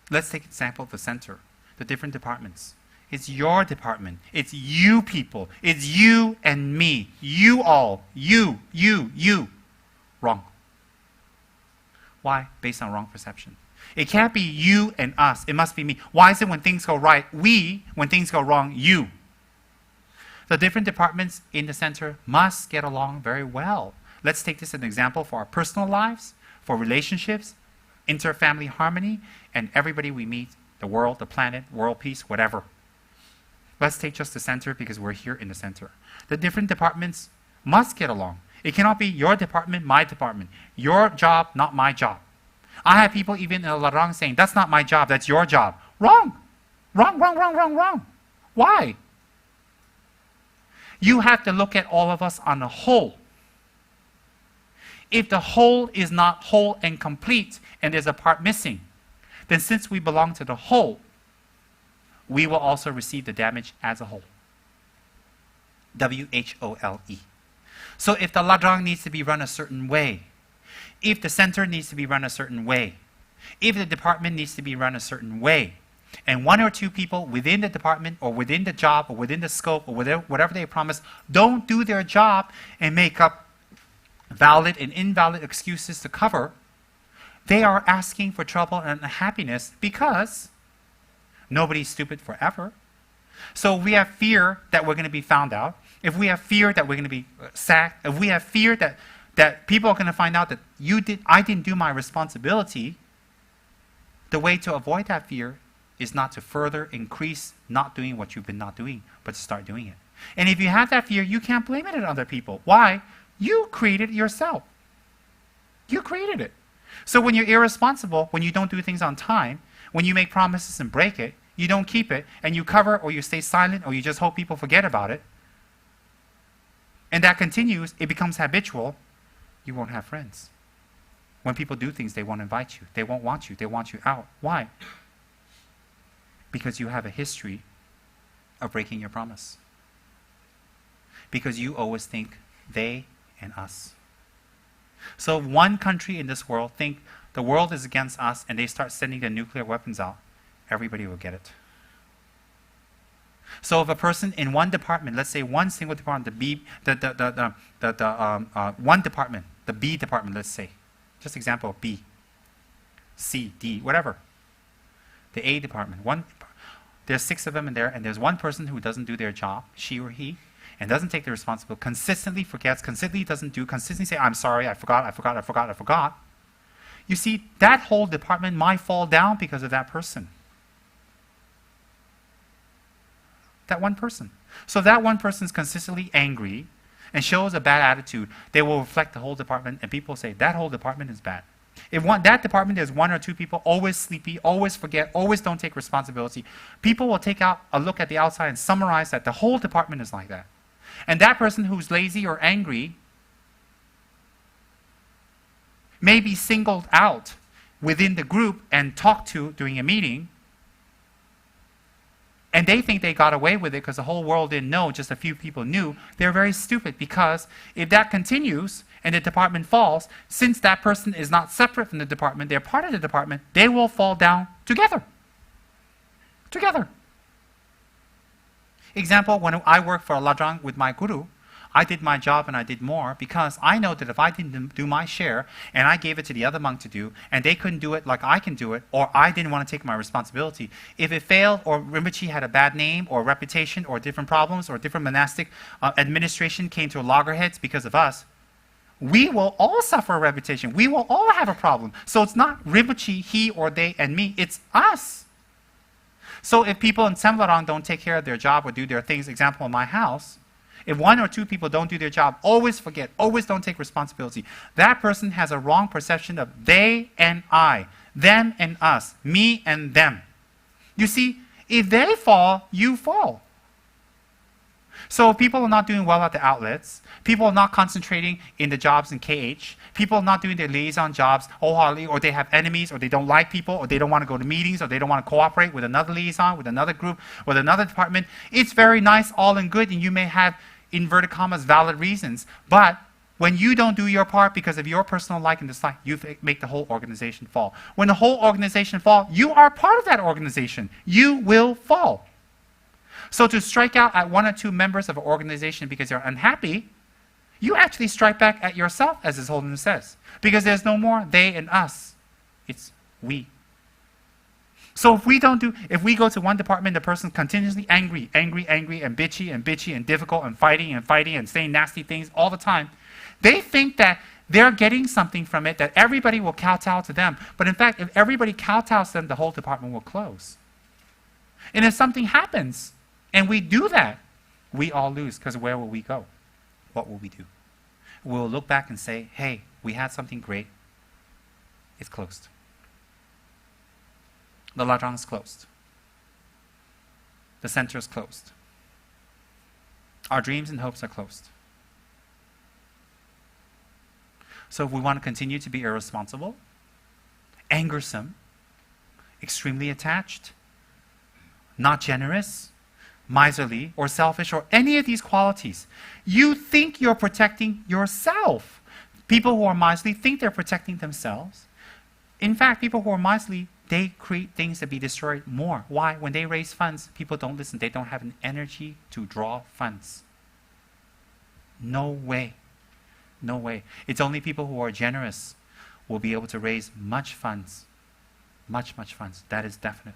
Let's take an example of the center, the different departments. It's your department. It's you people. It's you and me. You all. You. Wrong. Why? Based on wrong perception. It can't be you and us. It must be me. Why is it when things go right, we, when things go wrong, you? The different departments in the center must get along very well. Let's take this as an example for our personal lives, for relationships, inter-family harmony, and everybody we meet, the world, the planet, world peace, whatever. Let's take just the center because we're here in the center. The different departments must get along. It cannot be your department, my department. Your job, not my job. I have people even in Larang saying, that's not my job, that's your job. Wrong. Wrong. Why? You have to look at all of us on the whole. If the whole is not whole and complete and there's a part missing, then since we belong to the whole, we will also receive the damage as a whole. W-H-O-L-E. So if the Ladrang needs to be run a certain way, if the center needs to be run a certain way, if the department needs to be run a certain way, and one or two people within the department or within the job or within the scope or whatever they promise don't do their job and make up valid and invalid excuses to cover, they are asking for trouble and unhappiness because nobody's stupid forever. So we have fear that we're going to be found out. If we have fear that we're going to be sacked, if we have fear that people are going to find out that I didn't do my responsibility, the way to avoid that fear is not to further increase not doing what you've been not doing, but to start doing it. And if you have that fear, you can't blame it on other people. Why? You created it yourself. You created it. So when you're irresponsible, when you don't do things on time, when you make promises and break it, you don't keep it, and you cover or you stay silent or you just hope people forget about it, and that continues, it becomes habitual, you won't have friends. When people do things, they won't invite you. They won't want you. They want you out. Why? Because you have a history of breaking your promise. Because you always think they and us. So if one country in this world think the world is against us and they start sending their nuclear weapons out, everybody will get it. So if a person in one department, let's say one single department, one department, the B department, let's say, just example of B, C, D, whatever. The A department, there's 6 of them in there, and there's one person who doesn't do their job, she or he, and doesn't take the responsibility, consistently forgets, consistently doesn't do, consistently say, I'm sorry, I forgot. You see, that whole department might fall down because of that person. That one person. So if that one person is consistently angry and shows a bad attitude, they will reflect the whole department, and people say, that whole department is bad. If that department, there's 1 or 2 people, always sleepy, always forget, always don't take responsibility, people will take out a look at the outside and summarize that the whole department is like that. And that person who's lazy or angry may be singled out within the group and talked to during a meeting, and they think they got away with it because the whole world didn't know, just a few people knew. They're very stupid, because if that continues and the department falls, since that person is not separate from the department, they're part of the department, they will fall down together. Together. Example, when I worked for Ladrang with my guru, I did my job and I did more because I know that if I didn't do my share and I gave it to the other monk to do and they couldn't do it like I can do it, or I didn't want to take my responsibility, if it failed or Rinpoche had a bad name or reputation or different problems or different monastic administration came to loggerheads because of us, we will all suffer a reputation. We will all have a problem. So it's not Rinpoche, he or they and me, it's us. So if people in Tsem Larang don't take care of their job or do their things, example in my house, if 1 or 2 people don't do their job, always forget, always don't take responsibility, that person has a wrong perception of they and I, them and us, me and them. You see, if they fall, you fall. So if people are not doing well at the outlets, people are not concentrating in the jobs in KH, people are not doing their liaison jobs wholeheartedly, or they have enemies, or they don't like people, or they don't want to go to meetings, or they don't want to cooperate with another liaison, with another group, with another department, it's very nice, all and good, and you may have, inverted commas, valid reasons, but When you don't do your part because of your personal like and dislike, you make the whole organization fall. When the whole organization falls, you are part of that organization. You will fall. So to strike out at one or two members of an organization because you're unhappy, you actually strike back at yourself, as His Holiness says. Because there's no more they and us. It's we. So if we go to one department, the person's continuously angry, and bitchy and difficult and fighting and saying nasty things all the time, they think that they're getting something from it, that everybody will kowtow to them. But in fact, if everybody kowtows to them, the whole department will close. And if something happens, and we do that, we all lose, because where will we go? What will we do? We'll look back and say, hey, we had something great. It's closed. The Lajang is closed. The center is closed. Our dreams and hopes are closed. So if we want to continue to be irresponsible, angersome, extremely attached, not generous, miserly, or selfish, or any of these qualities, you think you're protecting yourself. People who are miserly think they're protecting themselves. In fact, people who are miserly, they create things that be destroyed more. Why? When they raise funds, people don't listen. They don't have an energy to draw funds. No way. No way. It's only people who are generous will be able to raise much funds. Much funds. That is definite.